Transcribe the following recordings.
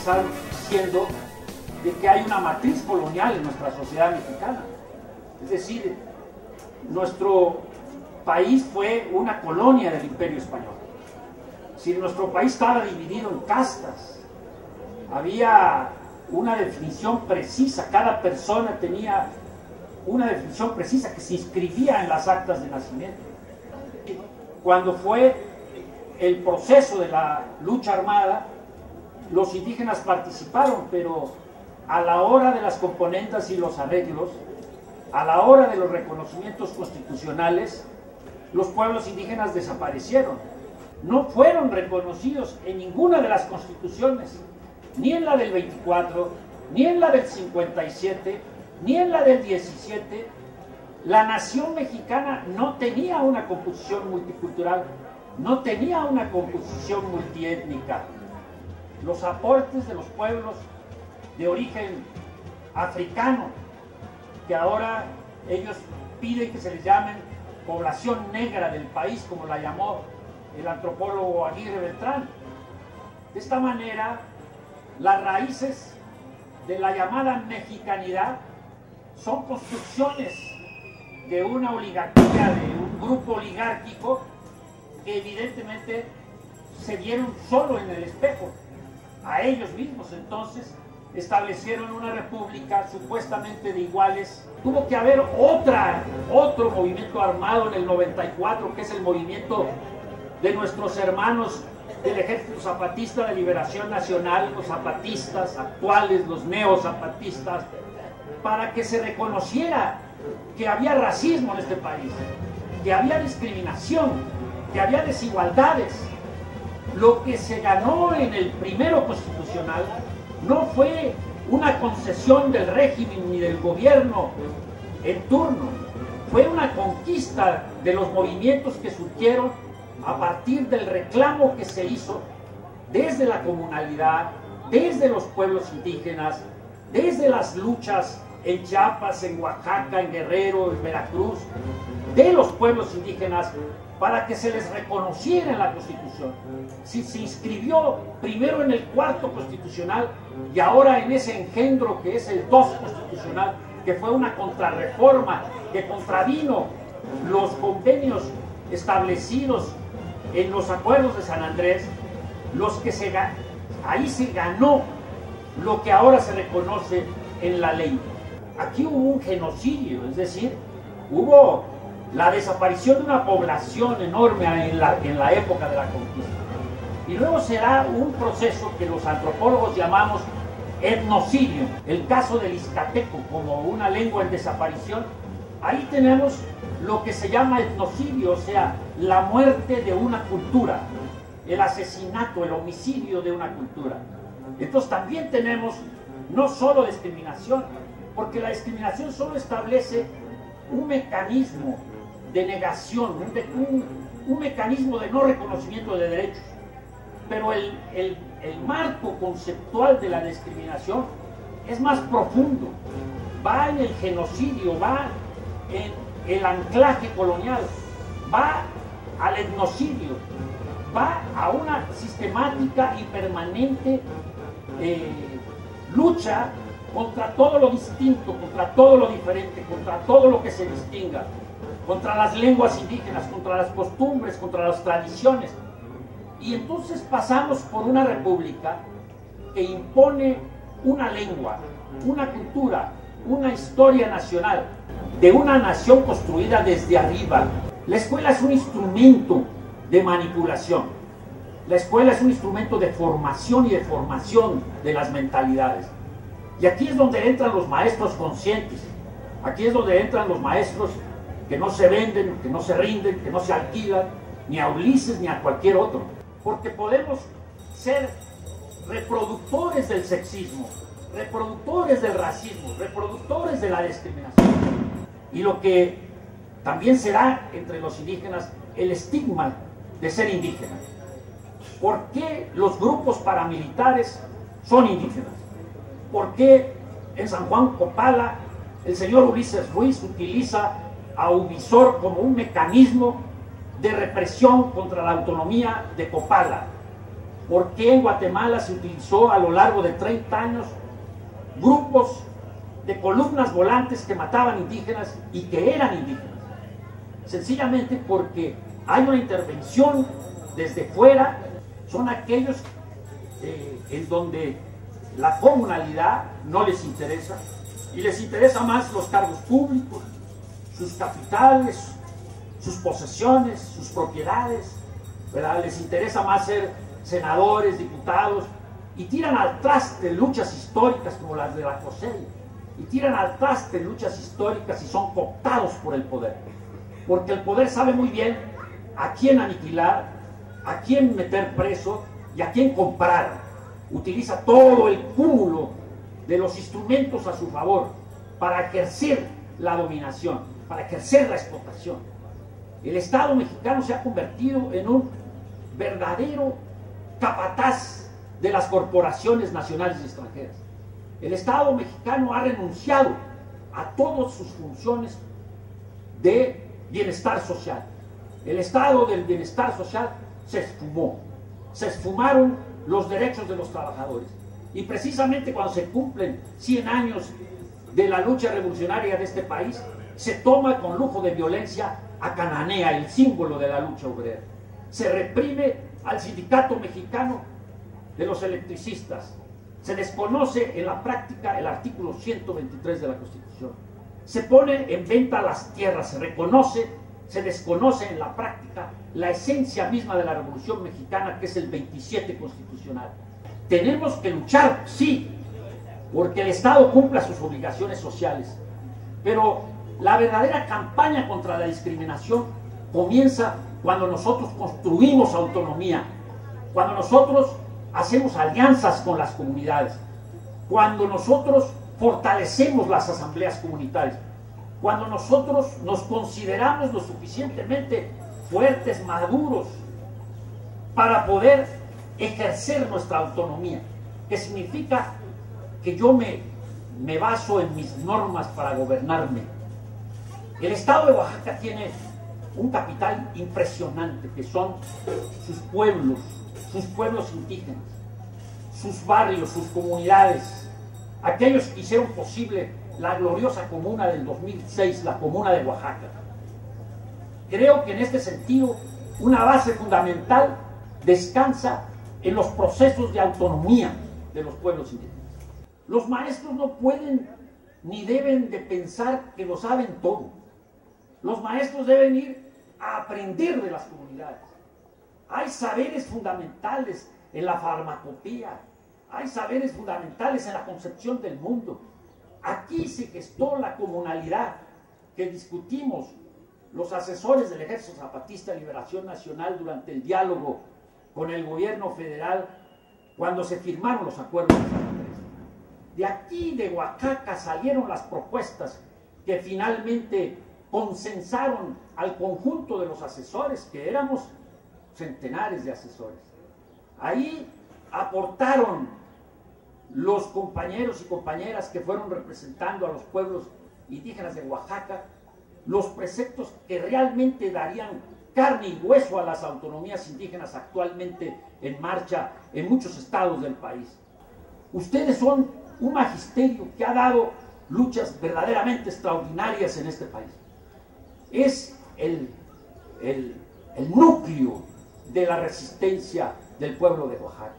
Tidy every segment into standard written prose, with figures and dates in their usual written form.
empezar diciendo de que hay una matriz colonial en nuestra sociedad mexicana. Es decir, nuestro país fue una colonia del Imperio Español. Si nuestro país estaba dividido en castas, había una definición precisa, cada persona tenía una definición precisa que se inscribía en las actas de nacimiento. Cuando fue el proceso de la lucha armada, los indígenas participaron, pero a la hora de las componendas y los arreglos, a la hora de los reconocimientos constitucionales, los pueblos indígenas desaparecieron. No fueron reconocidos en ninguna de las constituciones, ni en la del 24, ni en la del 57, ni en la del 17. La nación mexicana no tenía una composición multicultural, no tenía una composición multiétnica. Los aportes de los pueblos de origen africano, que ahora ellos piden que se les llamen población negra del país, como la llamó el antropólogo Aguirre Beltrán. De esta manera, las raíces de la llamada mexicanidad son construcciones de una oligarquía, de un grupo oligárquico que evidentemente se vieron solo en el espejo a ellos mismos. Entonces establecieron una república supuestamente de iguales. Tuvo que haber otro movimiento armado en el 94, que es el movimiento de nuestros hermanos del Ejército Zapatista de Liberación Nacional, los zapatistas actuales, los neozapatistas, para que se reconociera que había racismo en este país, que había discriminación, que había desigualdades. Lo que se ganó en el primero constitucional no fue una concesión del régimen ni del gobierno en turno, fue una conquista de los movimientos que surgieron a partir del reclamo que se hizo desde la comunalidad, desde los pueblos indígenas, desde las luchas en Chiapas, en Oaxaca, en Guerrero, en Veracruz, de los pueblos indígenas, para que se les reconociera en la Constitución. Si se inscribió primero en el cuarto constitucional y ahora en ese engendro que es el 2 constitucional, que fue una contrarreforma que contravino los convenios establecidos en los acuerdos de San Andrés, ahí se ganó lo que ahora se reconoce en la ley. Aquí hubo un genocidio, es decir, hubo la desaparición de una población enorme en la época de la conquista. Y luego será un proceso que los antropólogos llamamos etnocidio. El caso del Izcateco como una lengua en desaparición, ahí tenemos lo que se llama etnocidio, o sea, la muerte de una cultura, el asesinato, el homicidio de una cultura. Entonces también tenemos no solo discriminación, porque la discriminación solo establece un mecanismo de negación, un mecanismo de no reconocimiento de derechos. Pero el marco conceptual de la discriminación es más profundo, va en el genocidio, va en el anclaje colonial, va al etnocidio, va a una sistemática y permanente lucha contra todo lo distinto, contra todo lo diferente, contra todo lo que se distinga, contra las lenguas indígenas, contra las costumbres, contra las tradiciones. Y entonces pasamos por una república que impone una lengua, una cultura, una historia nacional, de una nación construida desde arriba. La escuela es un instrumento de manipulación. La escuela es un instrumento de formación y de formación de las mentalidades. Y aquí es donde entran los maestros conscientes. Aquí es donde entran los maestros que no se venden, que no se rinden, que no se alquilan, ni a Ulises ni a cualquier otro. Porque podemos ser reproductores del sexismo, reproductores del racismo, reproductores de la discriminación. Y lo que también será entre los indígenas el estigma de ser indígenas. ¿Por qué los grupos paramilitares son indígenas? ¿Por qué en San Juan Copala el señor Ulises Ruiz utiliza a Uvisor como un mecanismo de represión contra la autonomía de Copala? por qué en Guatemala se utilizó a lo largo de 30 años grupos de columnas volantes que mataban indígenas y que eran indígenas. Sencillamente porque hay una intervención desde fuera, son aquellos en donde la comunalidad no les interesa y les interesa más los cargos públicos, sus capitales, sus posesiones, sus propiedades, ¿verdad? Les interesa más ser senadores, diputados, y tiran al traste luchas históricas como las de la COSEI, y tiran al traste luchas históricas y son cooptados por el poder, porque el poder sabe muy bien a quién aniquilar, a quién meter preso y a quién comprar. Utiliza todo el cúmulo de los instrumentos a su favor para ejercer la dominación, para ejercer la explotación. El Estado mexicano se ha convertido en un verdadero capataz de las corporaciones nacionales y extranjeras. El Estado mexicano ha renunciado a todas sus funciones de bienestar social. El Estado del bienestar social se esfumó, se esfumaron los derechos de los trabajadores. Y precisamente cuando se cumplen 100 años de la lucha revolucionaria de este país, se toma con lujo de violencia a Cananea, el símbolo de la lucha obrera. Se reprime al sindicato mexicano de los electricistas. Se desconoce en la práctica el artículo 123 de la Constitución. Se pone en venta las tierras, se desconoce en la práctica la esencia misma de la Revolución Mexicana, que es el 27 constitucional. Tenemos que luchar, sí, porque el Estado cumpla sus obligaciones sociales, pero la verdadera campaña contra la discriminación comienza cuando nosotros construimos autonomía, cuando nosotros hacemos alianzas con las comunidades, cuando nosotros fortalecemos las asambleas comunitarias, cuando nosotros nos consideramos lo suficientemente fuertes, maduros, para poder ejercer nuestra autonomía, que significa que yo me baso en mis normas para gobernarme. El Estado de Oaxaca tiene un capital impresionante, que son sus pueblos indígenas, sus barrios, sus comunidades, aquellos que hicieron posible la gloriosa comuna del 2006, la comuna de Oaxaca. Creo que en este sentido una base fundamental descansa en los procesos de autonomía de los pueblos indígenas. Los maestros no pueden ni deben de pensar que lo saben todo. Los maestros deben ir a aprender de las comunidades. Hay saberes fundamentales en la farmacopía, hay saberes fundamentales en la concepción del mundo. Aquí se gestó la comunalidad que discutimos los asesores del Ejército Zapatista de Liberación Nacional durante el diálogo con el gobierno federal cuando se firmaron los acuerdos de San Andrés. De aquí, de Oaxaca, salieron las propuestas que finalmente consensaron al conjunto de los asesores, que éramos centenares de asesores. Ahí aportaron los compañeros y compañeras que fueron representando a los pueblos indígenas de Oaxaca los preceptos que realmente darían carne y hueso a las autonomías indígenas actualmente en marcha en muchos estados del país. Ustedes son un magisterio que ha dado luchas verdaderamente extraordinarias en este país. Es el núcleo de la resistencia del pueblo de Oaxaca.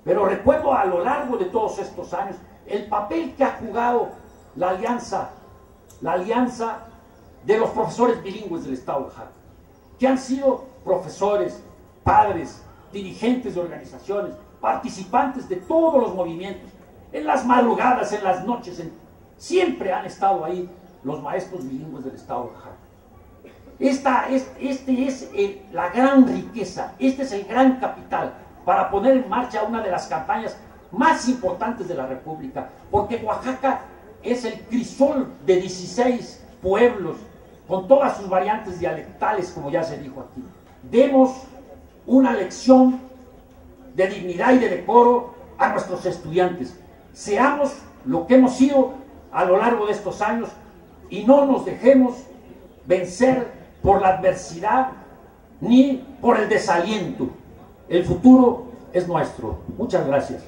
Pero recuerdo a lo largo de todos estos años el papel que ha jugado la alianza de los profesores bilingües del Estado de Oaxaca, que han sido profesores, padres, dirigentes de organizaciones, participantes de todos los movimientos, en las madrugadas, en las noches, siempre han estado ahí los maestros bilingües del Estado de Oaxaca. Este es la gran riqueza, este es el gran capital para poner en marcha una de las campañas más importantes de la República, porque Oaxaca es el crisol de 16 pueblos, con todas sus variantes dialectales, como ya se dijo aquí. Demos una lección de dignidad y de decoro a nuestros estudiantes. Seamos lo que hemos sido a lo largo de estos años y no nos dejemos vencer por la adversidad ni por el desaliento. El futuro es nuestro. Muchas gracias.